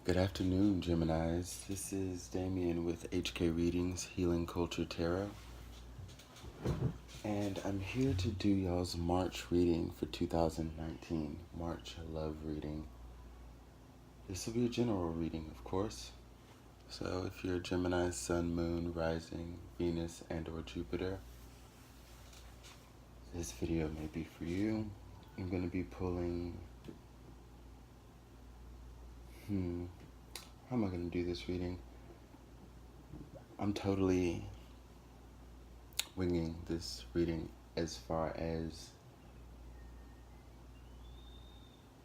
Good afternoon, Geminis. This is Damien with HK Readings, Healing Culture Tarot. And I'm here to do y'all's March reading for 2019. March love reading. This will be a general reading, of course. So if you're a Gemini, Sun, Moon, Rising, Venus, and or Jupiter, this video may be for you. I'm going to be pulling... How am I going to do this reading? I'm totally winging this reading as far as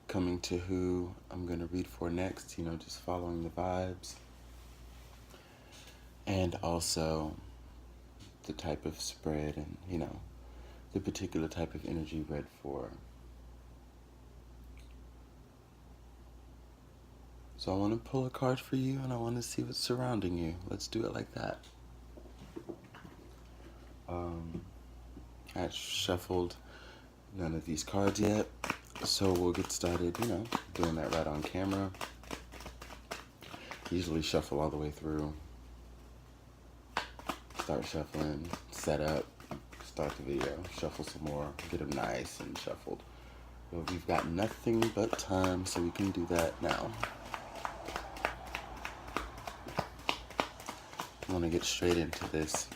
coming to who I'm going to read for next, just following the vibes. And also the type of spread and, the particular type of energy read for. So I want to pull a card for you and I want to see what's surrounding you. Let's do it like that. I shuffled none of these cards yet, so we'll get started, doing that right on camera. Usually shuffle all the way through. Start shuffling, set up, start the video, shuffle some more, get them nice and shuffled. But we've got nothing but time, so we can do that now. I want to get straight into this.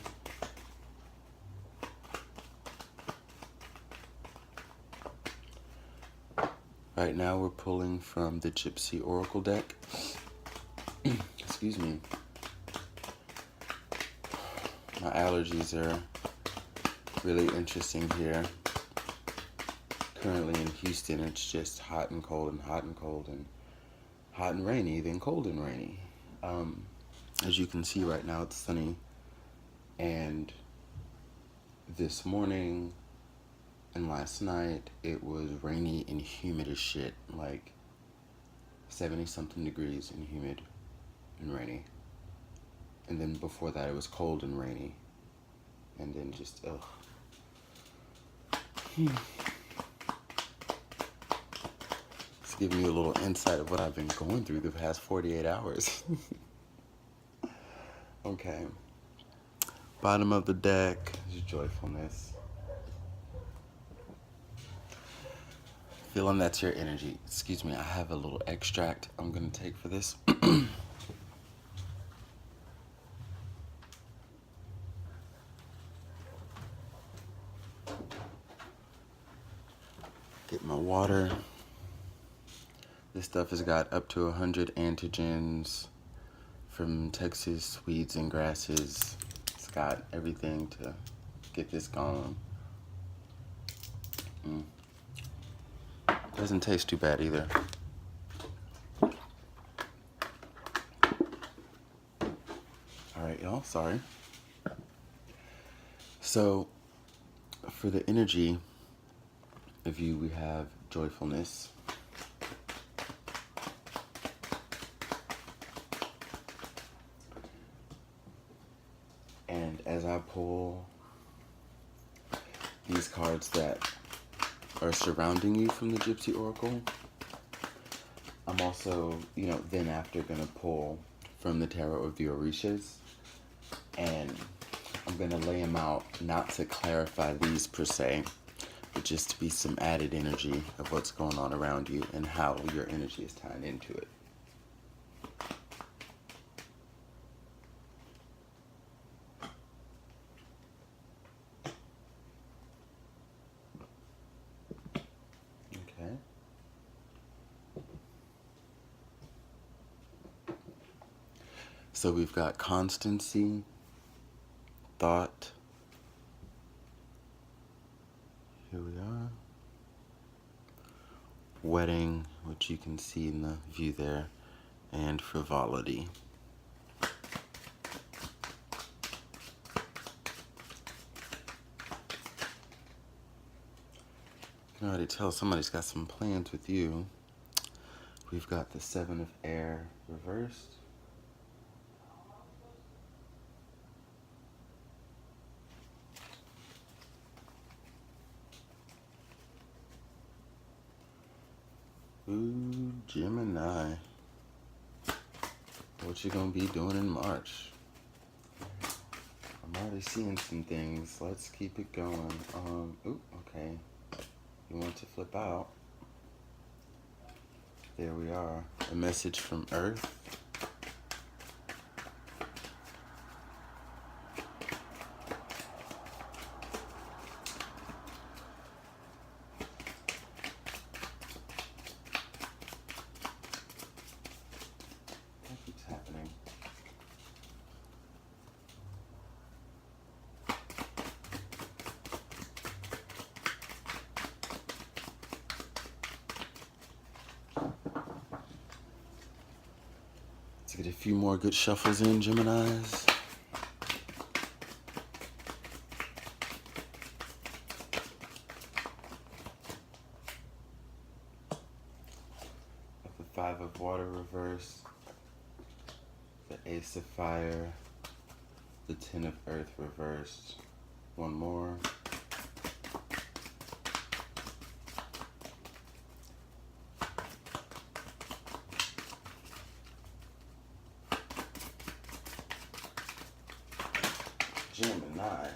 Right now we're pulling from the Gypsy Oracle deck. Excuse me. My allergies are really interesting here. Currently in Houston, it's just hot and cold and hot and cold and hot and rainy, then cold and rainy. As you can see right now, it's sunny. And this morning and last night, it was rainy and humid as shit. Like 70-something degrees and humid and rainy. And then before that, it was cold and rainy. And then just, ugh. It's giving you a little insight of what I've been going through the past 48 hours. Okay. Bottom of the deck is joyfulness. Feeling that's your energy. Excuse me, I have a little extract I'm going to take for this. Get my water. This stuff has got up to 100 antigens from Texas weeds and grasses. It's got everything to get this going. Doesn't taste too bad either. Alright, y'all, sorry. So, for the energy of you, we have joyfulness. And as I pull these cards that are surrounding you from the Gypsy Oracle, I'm also, then after going to pull from the Tarot of the Orishas, and I'm going to lay them out, not to clarify these per se, but just to be some added energy of what's going on around you and how your energy is tying into it. So we've got constancy, thought, here we are, wedding, which you can see in the view there, and frivolity. You can already tell somebody's got some plans with you. We've got the Seven of Air reversed. Ooh, Gemini. what you're going to be doing in March. I'm already seeing some things. Let's keep it going. Okay. You want to flip out. There we are. A message from Earth. What keeps happening? Let's get a few more good shuffles in, Geminis. The Five of Water reversed, the Ace of Fire, the Ten of Earth reversed. One more. Gemini.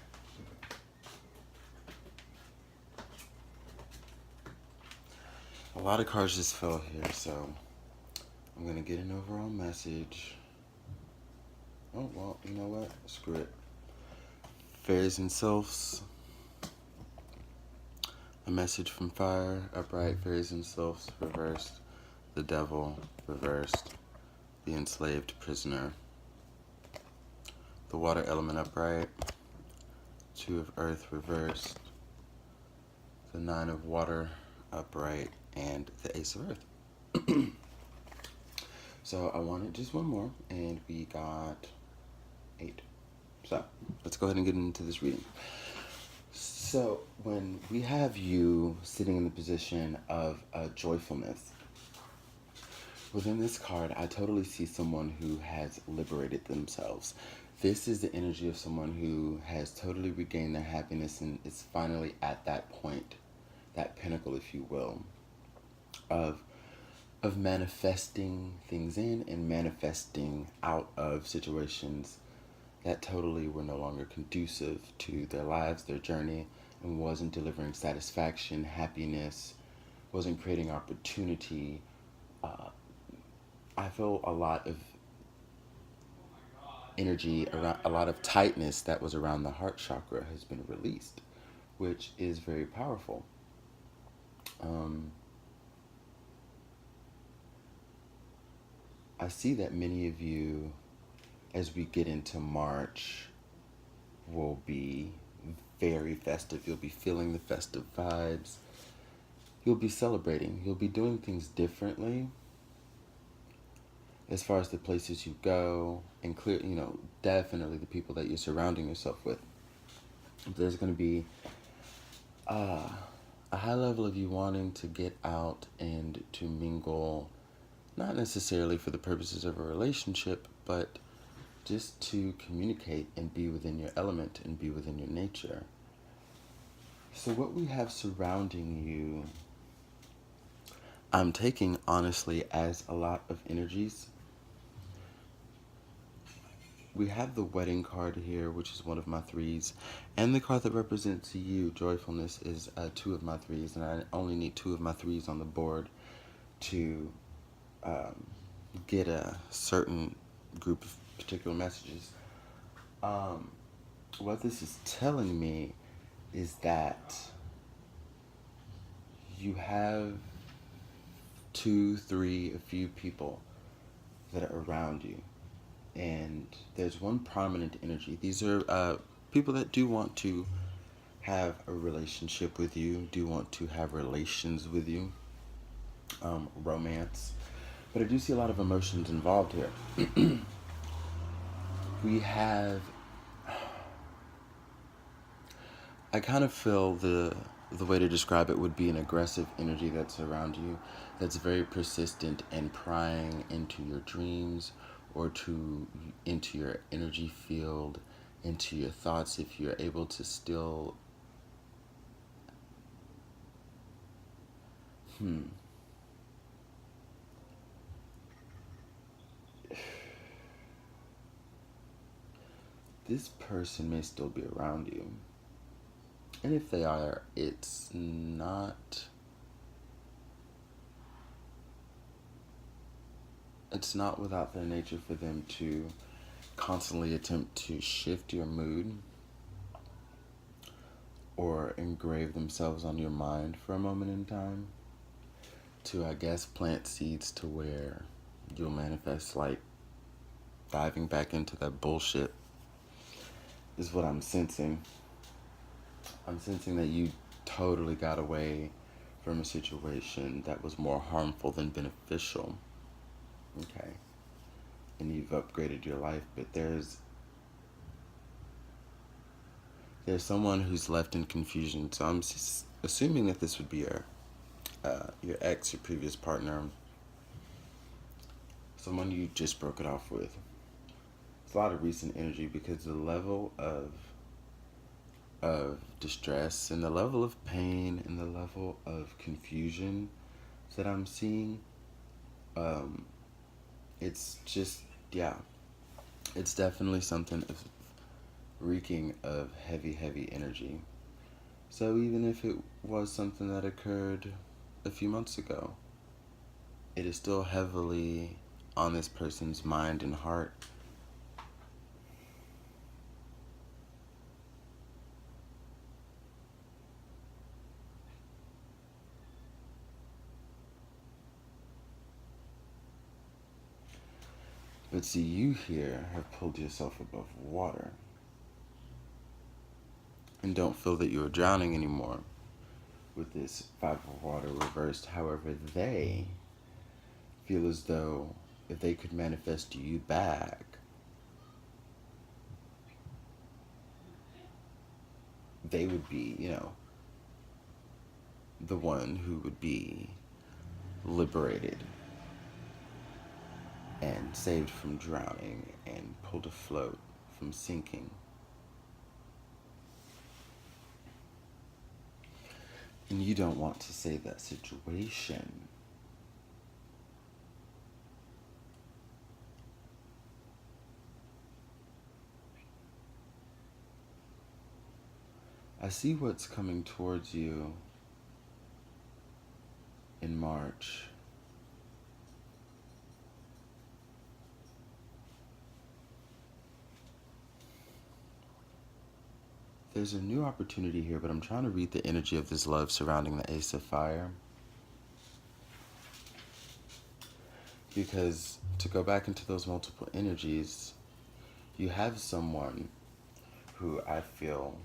A lot of cards just fell here, so I'm going to get an overall message. Oh, well, you know what? Screw it. Fairies and Sylphs. A message from Fire, upright. Fairies and Sylphs, reversed. The Devil, reversed. The Enslaved Prisoner. The Water Element, upright. Two of Earth, reversed. The Nine of Water, upright. And the Ace of Earth. So I wanted just one more, and we got 8. So let's go ahead and get into this reading. So when we have you sitting in the position of joyfulness, within this card, I totally see someone who has liberated themselves. This is the energy of someone who has totally regained their happiness and is finally at that point, that pinnacle, if you will, of manifesting things in and manifesting out of situations that totally were no longer conducive to their lives, their journey, and wasn't delivering satisfaction, happiness, wasn't creating opportunity. I feel a lot of energy around, a lot of tightness that was around the heart chakra has been released, which is very powerful. I see that many of you, as we get into March, will be very festive. You'll be feeling the festive vibes. You'll be celebrating. You'll be doing things differently as far as the places you go, and definitely the people that you're surrounding yourself with. There's going to be a high level of you wanting to get out and to mingle, not necessarily for the purposes of a relationship, but just to communicate and be within your element and be within your nature. So what we have surrounding you, I'm taking honestly as a lot of energies. We have the Wedding card here, which is one of my 3s, and the card that represents you, joyfulness, is 2 of my 3s, and I only need 2 of my 3s on the board to get a certain group of particular messages. What this is telling me is that you have 2, 3, a few people that are around you, and there's one prominent energy. These are people that do want to have a relationship with you, do want to have relations with you, romance, but I do see a lot of emotions involved here. We have, I kind of feel the way to describe it would be an aggressive energy that's around you, that's very persistent and prying into your dreams or into your energy field, into your thoughts. If you're able to still this person may still be around you. And if they are, it's not without their nature for them to constantly attempt to shift your mood or engrave themselves on your mind for a moment in time to, I guess, plant seeds to where you'll manifest like diving back into that bullshit is what I'm sensing. I'm sensing that you totally got away from a situation that was more harmful than beneficial. Okay. And you've upgraded your life, but there's someone who's left in confusion. So I'm assuming that this would be your ex, your previous partner, someone you just broke it off with. It's a lot of recent energy because the level of distress and the level of pain and the level of confusion that I'm seeing, it's just, yeah, it's definitely something reeking of heavy energy. So even if it was something that occurred a few months ago, it is still heavily on this person's mind and heart. But see, you here have pulled yourself above water and don't feel that you are drowning anymore with this Five of Water reversed. However, they feel as though if they could manifest you back, they would be, the one who would be liberated and saved from drowning and pulled afloat from sinking. And you don't want to save that situation. I see what's coming towards you in March. There's a new opportunity here, but I'm trying to read the energy of this love surrounding the Ace of Fire. Because to go back into those multiple energies, you have someone who I feel,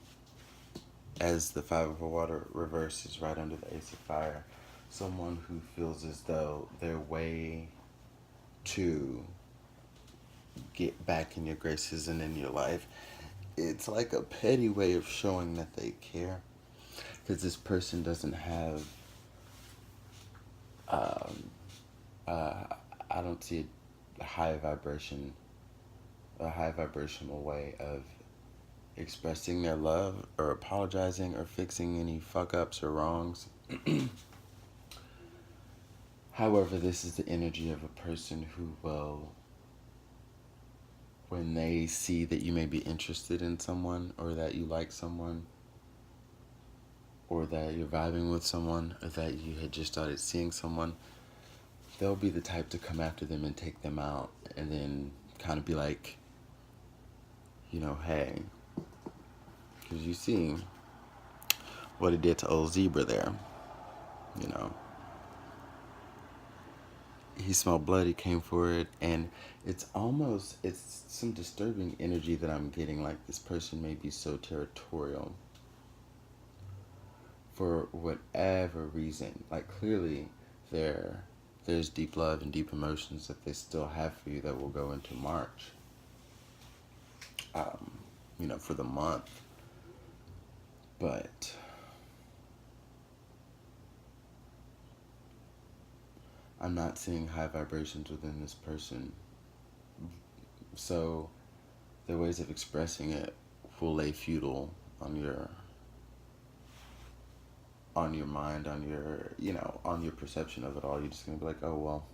as the Five of Water reverses right under the Ace of Fire, someone who feels as though their way to get back in your graces and in your life, it's like a petty way of showing that they care. Because this person doesn't have, I don't see a high vibrational way of expressing their love or apologizing or fixing any fuck ups or wrongs. However, this is the energy of a person who will, when they see that you may be interested in someone or that you like someone or that you're vibing with someone or that you had just started seeing someone, they'll be the type to come after them and take them out and then kind of be like, hey, because you see what it did to old Zebra there, He smelled blood, he came for it, and it's some disturbing energy that I'm getting, like this person may be so territorial for whatever reason. Like clearly there's deep love and deep emotions that they still have for you that will go into March, for the month. But I'm not seeing high vibrations within this person. So their ways of expressing it will lay feudal on your mind, on your perception of it all. You're just gonna be like, oh well,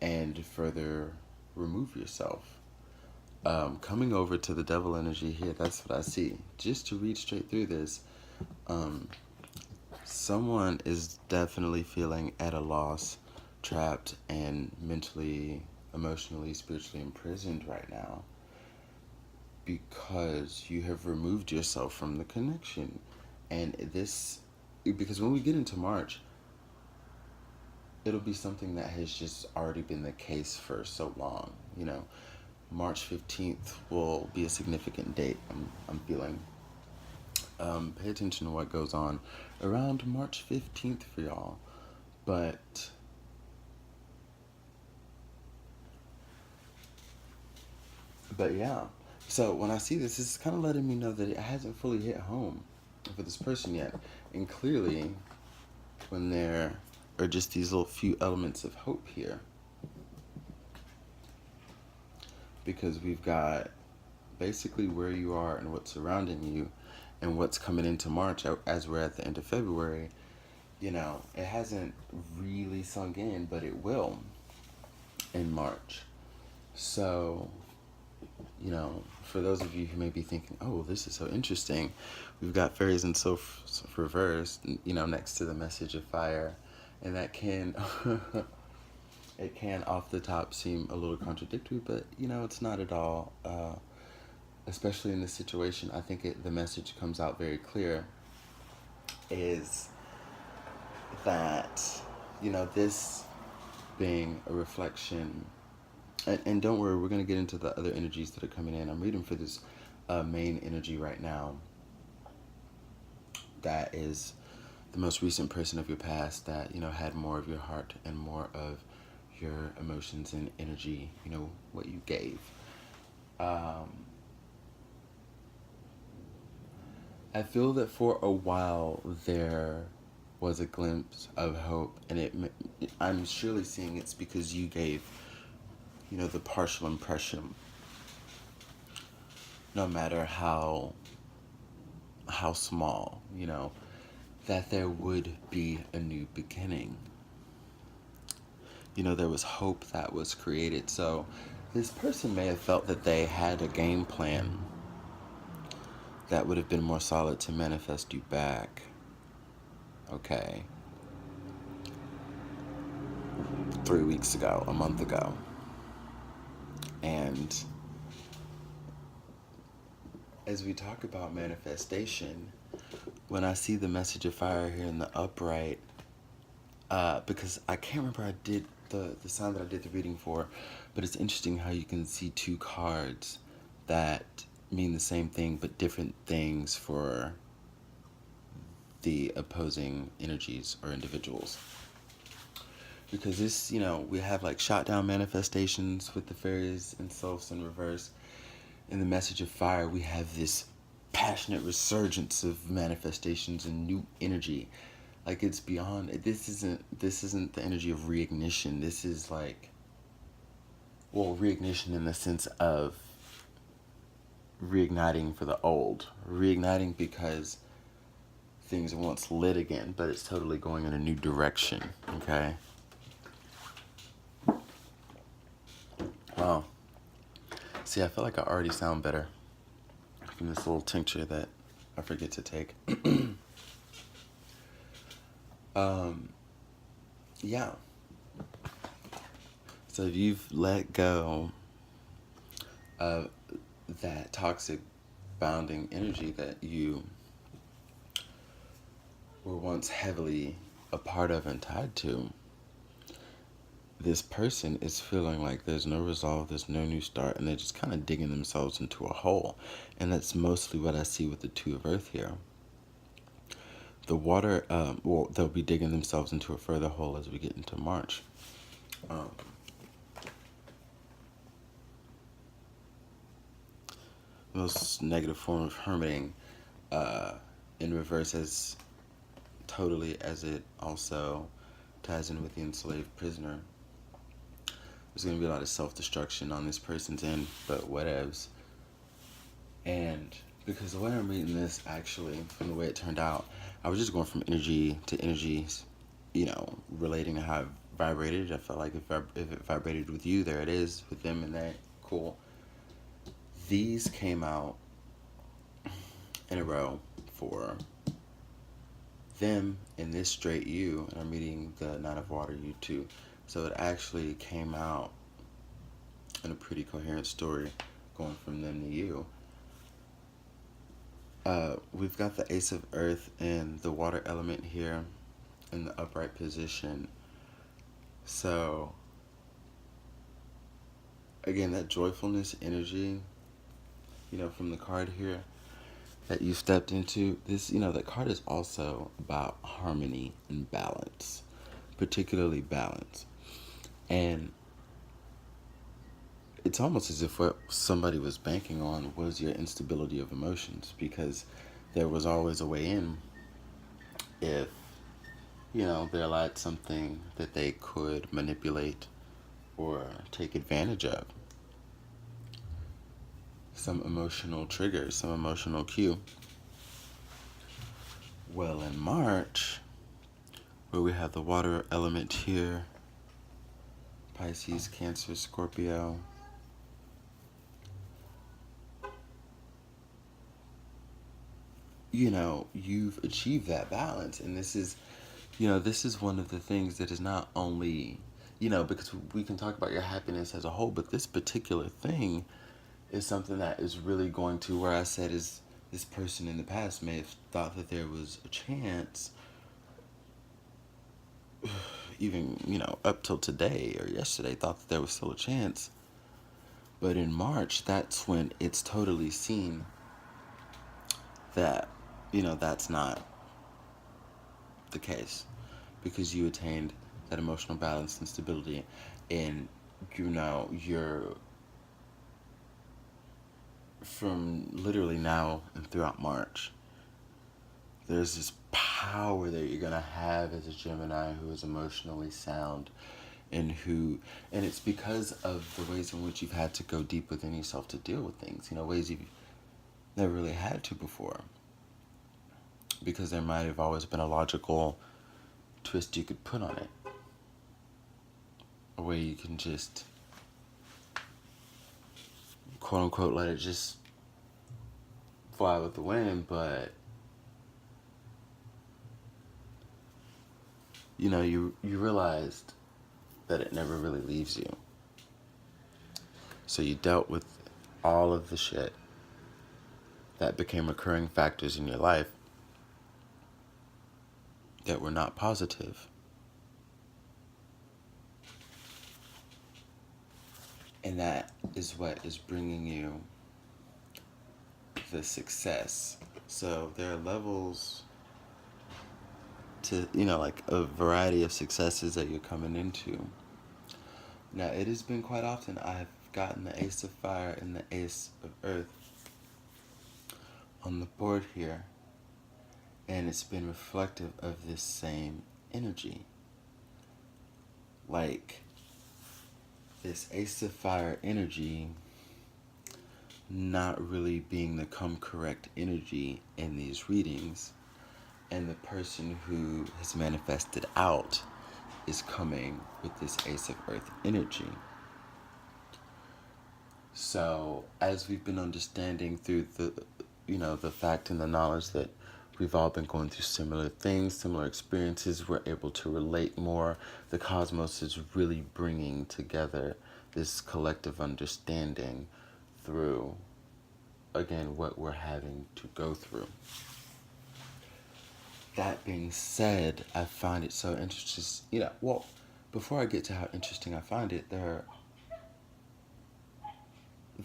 And further remove yourself. Coming over to the devil energy here, that's what I see. Just to read straight through this, someone is definitely feeling at a loss, trapped, and mentally, emotionally, spiritually imprisoned right now because you have removed yourself from the connection. And this, because when we get into March, it'll be something that has just already been the case for so long. You know, March 15th will be a significant date, I'm feeling. Pay attention to what goes on around March 15th for y'all. But yeah, so when I see this, it's kind of letting me know that it hasn't fully hit home for this person yet. And clearly, when there are just these little few elements of hope here, because we've got basically where you are and what's surrounding you and what's coming into March as we're at the end of February. You know, it hasn't really sunk in, but it will in March. So, you know, for those of you who may be thinking, oh, this is so interesting, we've got fairies and sylphs reversed, you know, next to the message of fire, and that can it can off the top seem a little contradictory, but you know, it's not at all. Especially in this situation, I think the message comes out very clear, is that, you know, this being a reflection, and don't worry, we're going to get into the other energies that are coming in. I'm reading for this main energy right now. That is the most recent person of your past that, you know, had more of your heart and more of your emotions and energy, you know, what you gave. I feel that for a while there was a glimpse of hope, and I'm surely seeing it's because you gave, you know, the partial impression, no matter how small, you know, that there would be a new beginning. You know, there was hope that was created. So this person may have felt that they had a game plan that would have been more solid to manifest you back. Okay. 3 weeks ago, a month ago. And as we talk about manifestation, when I see the message of fire here in the upright, because I can't remember I did the sign that I did the reading for, but it's interesting how you can see two cards that mean the same thing but different things for the opposing energies or individuals. Because this, you know, we have like shot down manifestations with the fairies and sylphs in reverse. In the message of fire, we have this passionate resurgence of manifestations and new energy. Like, it's beyond, this isn't the energy of reignition. This is like, well, reignition in the sense of reigniting for the old. Reigniting because things are once lit again, but it's totally going in a new direction, okay? Wow. See, I feel like I already sound better from this little tincture that I forget to take. Yeah. So if you've let go of that toxic bounding energy that you were once heavily a part of and tied to, this person is feeling like there's no resolve, there's no new start, and they're just kind of digging themselves into a hole. And that's mostly what I see with the Two of Earth here. The water, well, they'll be digging themselves into a further hole as we get into March. Most negative form of hermiting in reverse, as totally as it also ties in with the enslaved prisoner. There's going to be a lot of self-destruction on this person's end, but whatevs. And because the way I'm reading this, actually, from the way it turned out, I was just going from energy to energy, you know, relating to how I've vibrated. I felt like if it vibrated with you, there it is with them, and that cool. These came out in a row for them in this straight U, and I'm reading the Nine of Water U too. So it actually came out in a pretty coherent story going from them to you. We've got the Ace of Earth and the water element here in the upright position. So again, that joyfulness energy, from the card here that you stepped into, this, that card is also about harmony and balance, particularly balance. And it's almost as if what somebody was banking on was your instability of emotions, because there was always a way in if, they allowed something that they could manipulate or take advantage of. Some emotional trigger, some emotional cue. Well, in March, where we have the water element here, Pisces, Cancer, Scorpio, you've achieved that balance. And this is one of the things that is not only, because we can talk about your happiness as a whole, but this particular thing is something that is really going to, where I said is this person in the past may have thought that there was a chance, even, up till today or yesterday, thought that there was still a chance. But in March, that's when it's totally seen that, that's not the case, because you attained that emotional balance and stability, and you're from literally now and throughout March, there's this power that you're gonna have as a Gemini who is emotionally sound, and it's because of the ways in which you've had to go deep within yourself to deal with things, ways you've never really had to before, because there might have always been a logical twist you could put on it, a way you can just quote unquote let it just fly with the wind. But you realized that it never really leaves you, so you dealt with all of the shit that became recurring factors in your life that were not positive. And that is what is bringing you the success. So there are levels to, like a variety of successes that you're coming into. Now, it has been quite often I've gotten the Ace of Fire and the Ace of Earth on the board here, and it's been reflective of this same energy. Like, this Ace of Fire energy not really being the correct energy in these readings, and the person who has manifested out is coming with this Ace of Earth energy. So as we've been understanding through the fact and the knowledge that we've all been going through similar things, similar experiences, we're able to relate more. The cosmos is really bringing together this collective understanding through, again, what we're having to go through. That being said, I find it so interesting. Before I get to how interesting I find it, the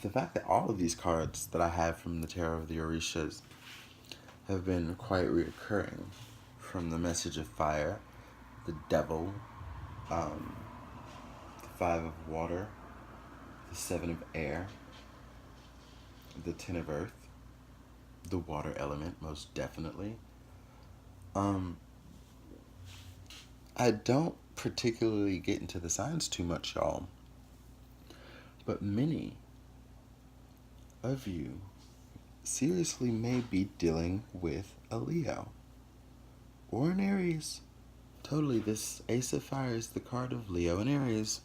fact that all of these cards that I have from the Tarot of the Orishas have been quite reoccurring, from the Message of Fire, the Devil, the Five of Water, the Seven of Air, the Ten of Earth, the Water element, most definitely. I don't particularly get into the signs too much, y'all, but many of you seriously may be dealing with a Leo or an Aries Totally, this Ace of Fire is the card of Leo and Aries.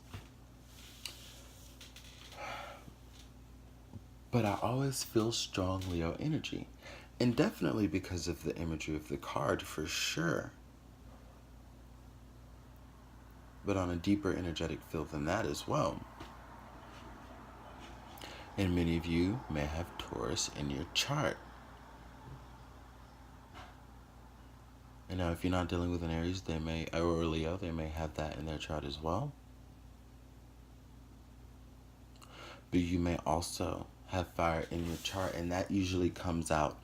But I always feel strong Leo energy. And definitely because of the imagery of the card, for sure. But on a deeper energetic field than that as well. And many of you may have Taurus in your chart. And now if you're not dealing with an Aries, they may, or Leo, they may have that in their chart as well. But you may also have fire in your chart, and that usually comes out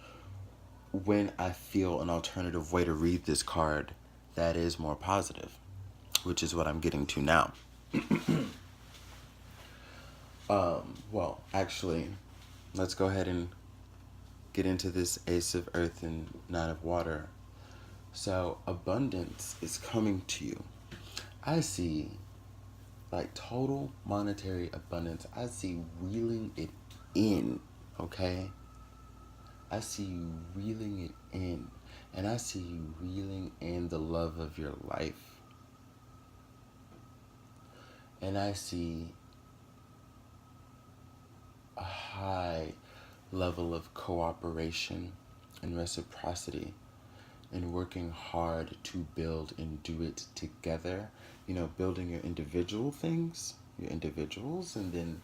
when I feel an alternative way to read this card that is more positive, which is what I'm getting to now. Well, actually, let's go ahead and get into this Ace of Earth and Nine of Water. So, abundance is coming to you. I see, like, total monetary abundance. I see reeling it in, okay? I see you reeling it in. And I see you reeling in the love of your life. And I see a high level of cooperation and reciprocity and working hard to build and do it together. You know, building your individual things, your individuals, and then,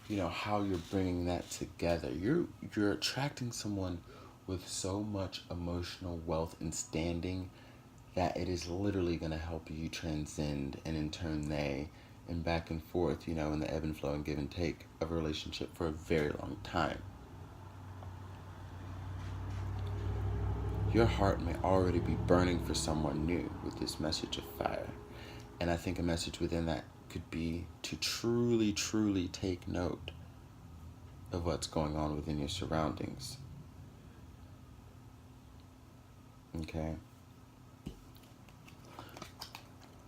you know, how you're bringing that together. You're attracting someone with so much emotional wealth and standing that it is literally going to help you transcend, and in turn they, and back and forth, you know, in the ebb and flow and give and take of a relationship for a very long time. Your heart may already be burning for someone new with this message of fire. And I think a message within that could be to truly, truly take note of what's going on within your surroundings. Okay?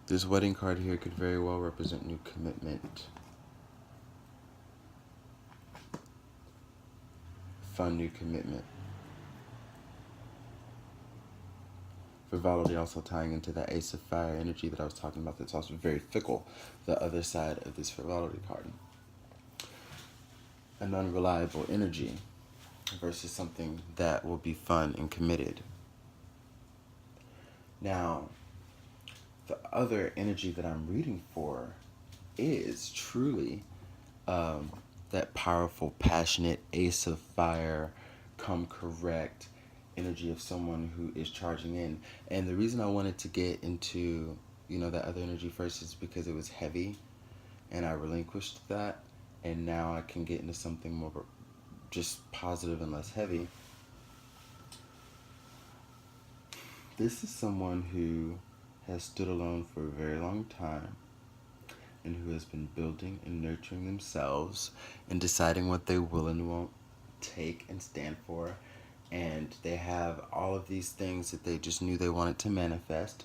This wedding card here could very well represent new commitment. Fun new commitment. Frivolity also tying into that Ace of Fire energy that I was talking about, that's also very fickle, the other side of this frivolity card. An unreliable energy versus something that will be fun and committed. Now, the other energy that I'm reading for is truly that powerful, passionate Ace of Fire, come correct energy of someone who is charging in. And the reason I wanted to get into, you know, that other energy first is because it was heavy and I relinquished that, and now I can get into something more just positive and less heavy. This is someone who has stood alone for a very long time and who has been building and nurturing themselves and deciding what they will and won't take and stand for. And they have all of these things that they just knew they wanted to manifest,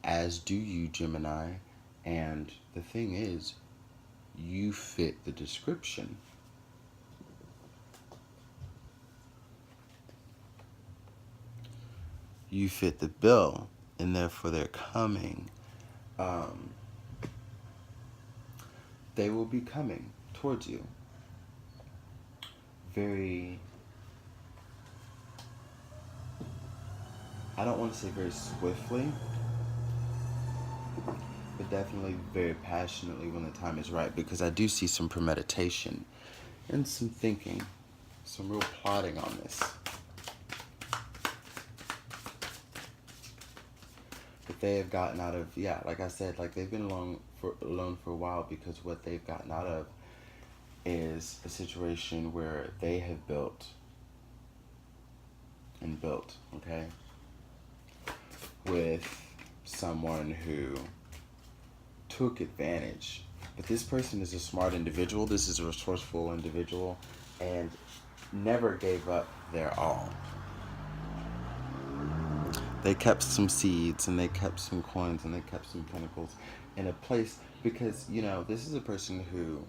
as do you, Gemini. And the thing is, you fit the description. You fit the bill, and therefore they're coming. They will be coming towards you very, I don't want to say very swiftly, but definitely very passionately when the time is right, because I do see some premeditation and some thinking, some real plotting on this. But they have gotten out of, yeah, like I said, like they've been alone for a while, because what they've gotten out of is a situation where they have built, okay, with someone who took advantage. But this person is a smart individual, this is a resourceful individual, and never gave up their all. They kept some seeds, and they kept some coins, and they kept some pentacles in a place, because, you know, this is a person who,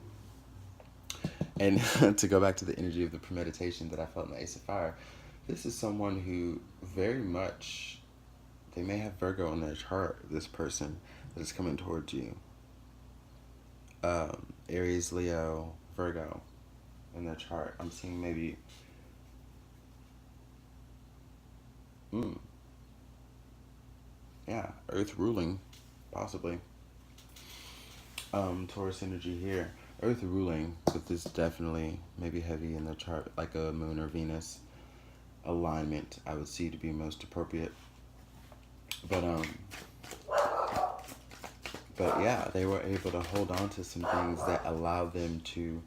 and to go back to the energy of the premeditation that I felt in the Ace of Fire, this is someone who very much They may have Virgo in their chart, this person that is coming towards you. Aries, Leo, Virgo in their chart. I'm seeing maybe... yeah, Earth ruling, possibly. Taurus energy here. Earth ruling, but this definitely maybe heavy in the chart, like a Moon or Venus alignment, I would see to be most appropriate. But yeah, they were able to hold on to some things that allow them to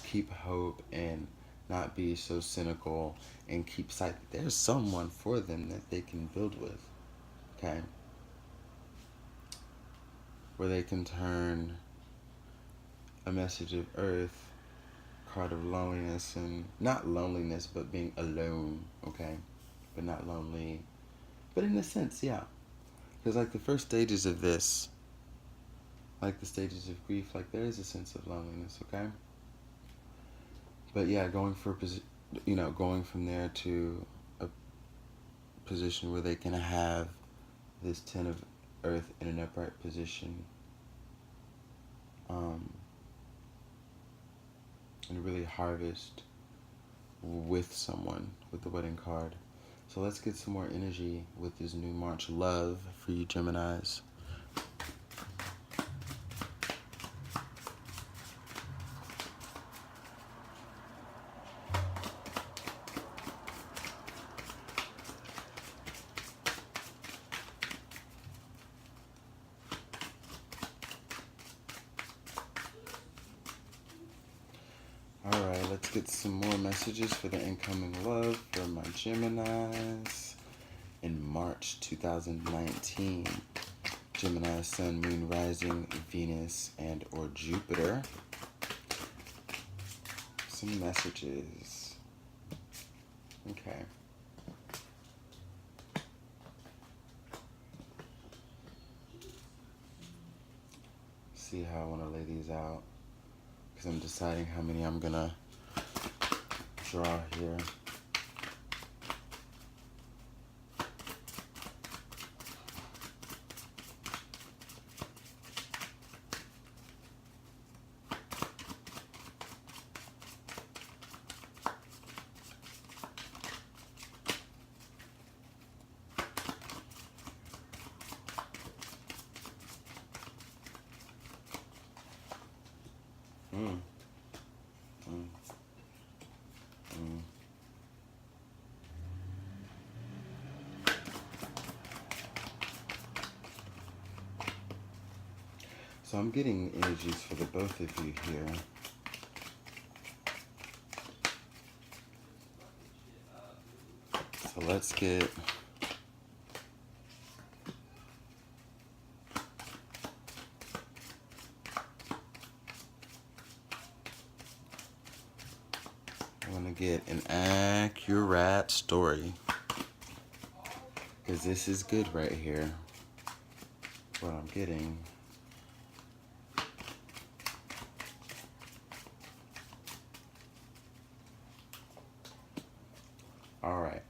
keep hope and not be so cynical, and keep sight that there's someone for them that they can build with. Okay? Where they can turn a message of Earth, card of loneliness, and not loneliness, but being alone, okay? But not lonely. But in a sense, yeah. Because like the first stages of this, like the stages of grief, like there is a sense of loneliness, okay? But yeah, going from there to a position where they can have this 10 of Earth in an upright position, and really harvest with someone with the wedding card. So let's get some more energy with this new March love for you Geminis. Alright, let's get some more messages for the incoming love for my Geminis in March 2019. Gemini, Sun, Moon, Rising, Venus, and or Jupiter. Some messages. Okay. See how I want to lay these out, because I'm deciding how many I'm gonna draw here. So I'm getting energies for the both of you here. So let's get... I want to get an accurate story, because this is good right here, what I'm getting. Alright.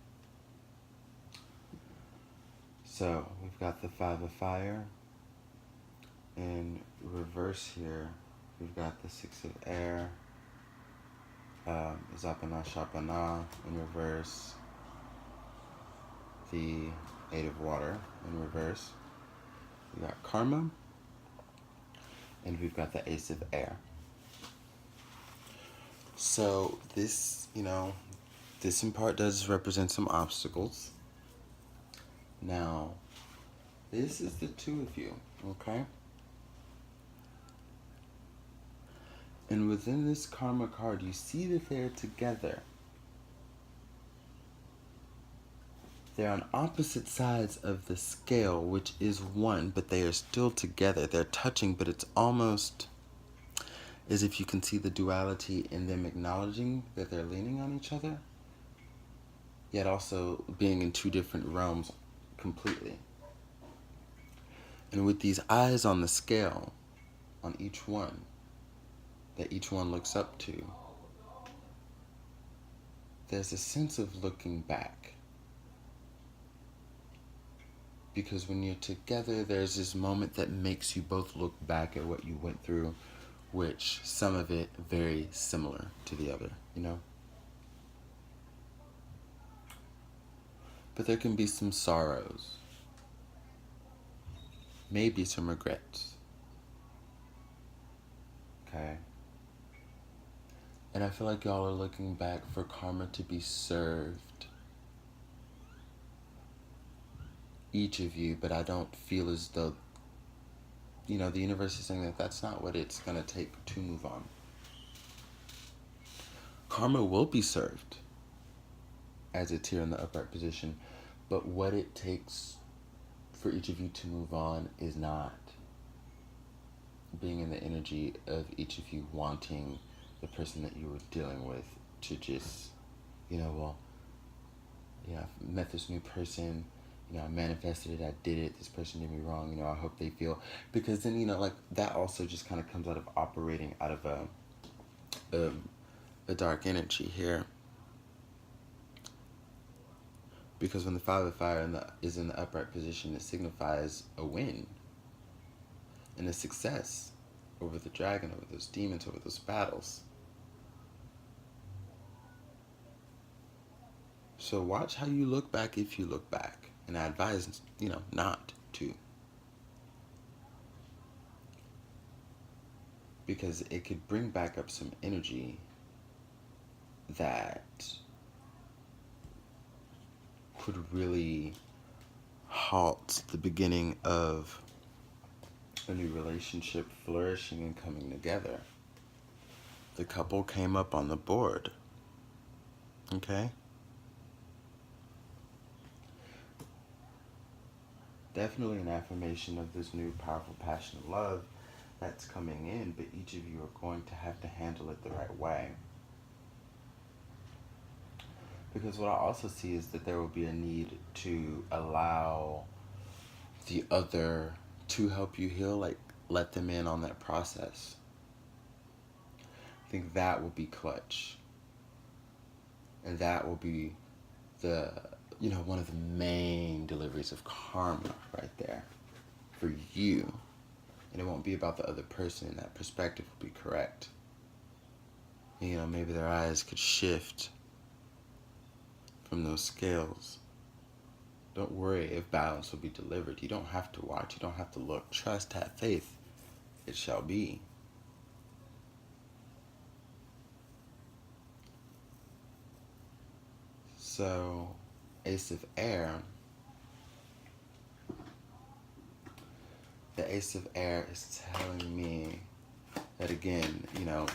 So, we've got the Five of Fire. In reverse here, we've got the Six of Air. Zapana Shapana in reverse. The Eight of Water in reverse. We got Karma. And we've got the Ace of Air. So, this, this in part does represent some obstacles. Now, this is the two of you, okay? And within this Karma card, you see that they're together. They're on opposite sides of the scale, which is one, but they are still together. They're touching, but it's almost as if you can see the duality in them acknowledging that they're leaning on each other, yet also being in two different realms completely. And with these eyes on the scale, on each one, that each one looks up to, there's a sense of looking back. Because when you're together, there's this moment that makes you both look back at what you went through, which some of it very similar to the other, you know? But there can be some sorrows, maybe some regrets, okay? And I feel like y'all are looking back for karma to be served, each of you, but I don't feel as though, you know, the universe is saying that that's not what it's going to take to move on. Karma will be served as it's here in the upright position, but what it takes for each of you to move on is not being in the energy of each of you wanting the person that you were dealing with to just, you know, well, you know, I met this new person, you know, I manifested it, I did it, this person did me wrong, you know, I hope they feel, because then, you know, like, that also just kind of comes out of operating out of a dark energy here. Because when the Five of Fire is in the upright position, it signifies a win and a success over the dragon, over those demons, over those battles. So watch how you look back if you look back. And I advise, you know, not to. Because it could bring back up some energy that could really halt the beginning of a new relationship flourishing and coming together. The couple came up on the board. Okay? Definitely an affirmation of this new powerful passion of love that's coming in, but each of you are going to have to handle it the right way. Because what I also see is that there will be a need to allow the other to help you heal, like let them in on that process. I think that will be clutch. And that will be the, you know, one of the main deliveries of karma right there for you. And it won't be about the other person, and that perspective will be correct. You know, maybe their eyes could shift from those scales. Don't worry if balance will be delivered. You don't have to watch. You don't have to look. Trust, have faith. It shall be. So, Ace of Air. The Ace of Air is telling me that, again, you know,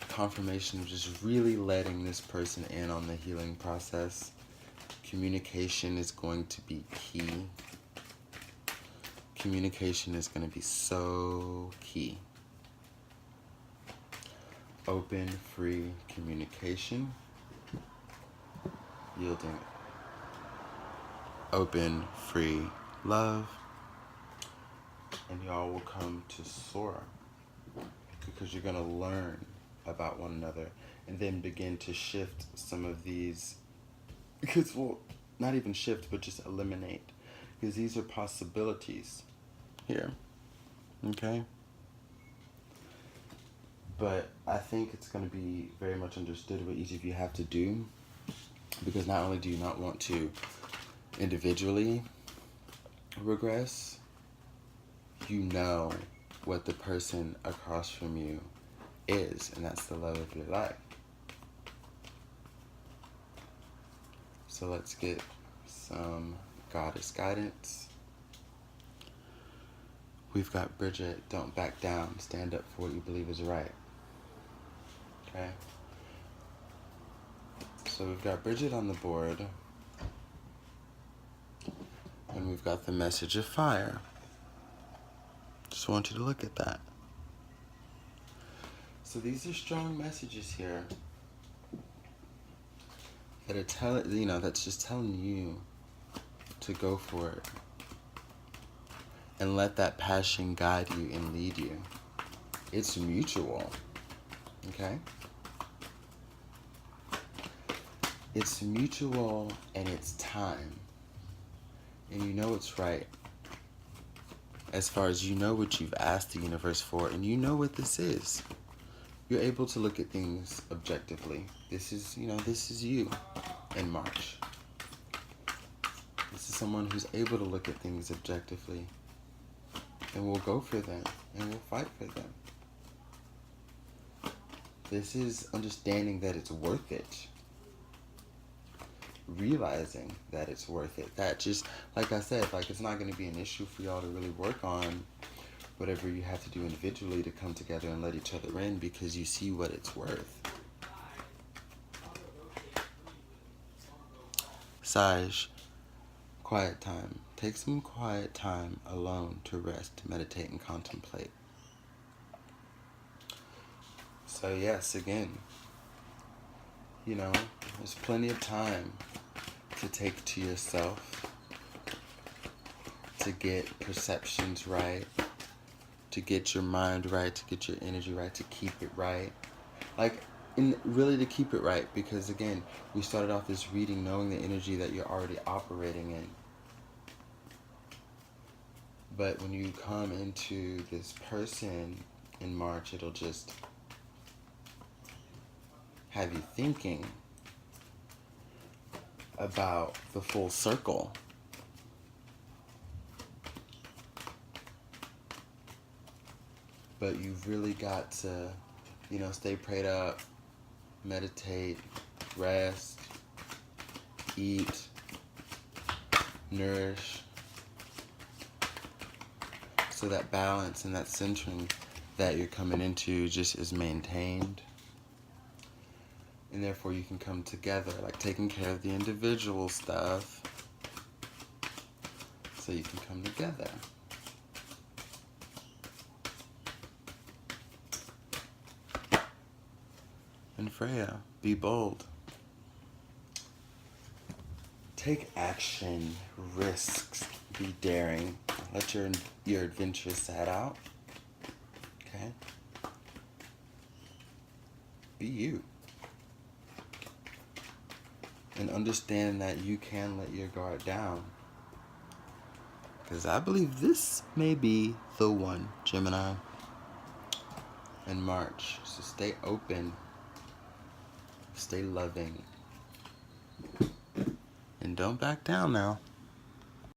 confirmation of just really letting this person in on the healing process. Communication is going to be key. Communication is going to be so key. Open, free communication. Yielding open, free love. And y'all will come to soar. Because you're going to learn about one another and then begin to shift some of these, because, well, not even shift, but just eliminate, because these are possibilities here, okay? But I think it's going to be very much understood what each of you have to do, because not only do you not want to individually regress, you know what the person across from you is, and that's the love of your life. So let's get some goddess guidance. We've got Bridget, don't back down, stand up for what you believe is right. Okay? So we've got Bridget on the board, and we've got the message of fire. Just want you to look at that. So these are strong messages here that are telling, you know, that's just telling you to go for it and let that passion guide you and lead you. It's mutual, okay? It's mutual, and it's time. and you know it's right. As far as you know what you've asked the universe for, and you know what this is. You're able to look at things objectively. This is you in March. This is someone who's able to look at things objectively and will go for them and will fight for them. This is understanding that it's worth it. Realizing that it's worth it. That just, like I said, like it's not going to be an issue for y'all to really work on whatever you have to do individually to come together and let each other in, because you see what it's worth. Saj, quiet time. Take some quiet time alone to rest, meditate, and contemplate. So yes, again, there's plenty of time to take to yourself, to get perceptions right, to get your mind right, to get your energy right, to keep it right. Really to keep it right, because again, we started off this reading knowing the energy that you're already operating in. But when you come into this person in March, it'll just have you thinking about the full circle. But you've really got to, stay prayed up, meditate, rest, eat, nourish, so that balance and that centering that you're coming into just is maintained. And therefore you can come together, like taking care of the individual stuff, so you can come together. And Freya, be bold. Take action, risks, be daring. Let your adventure set out. Okay? Be you. And understand that you can let your guard down. Because I believe this may be the one, Gemini, in March. So stay open. Stay loving. And don't back down now.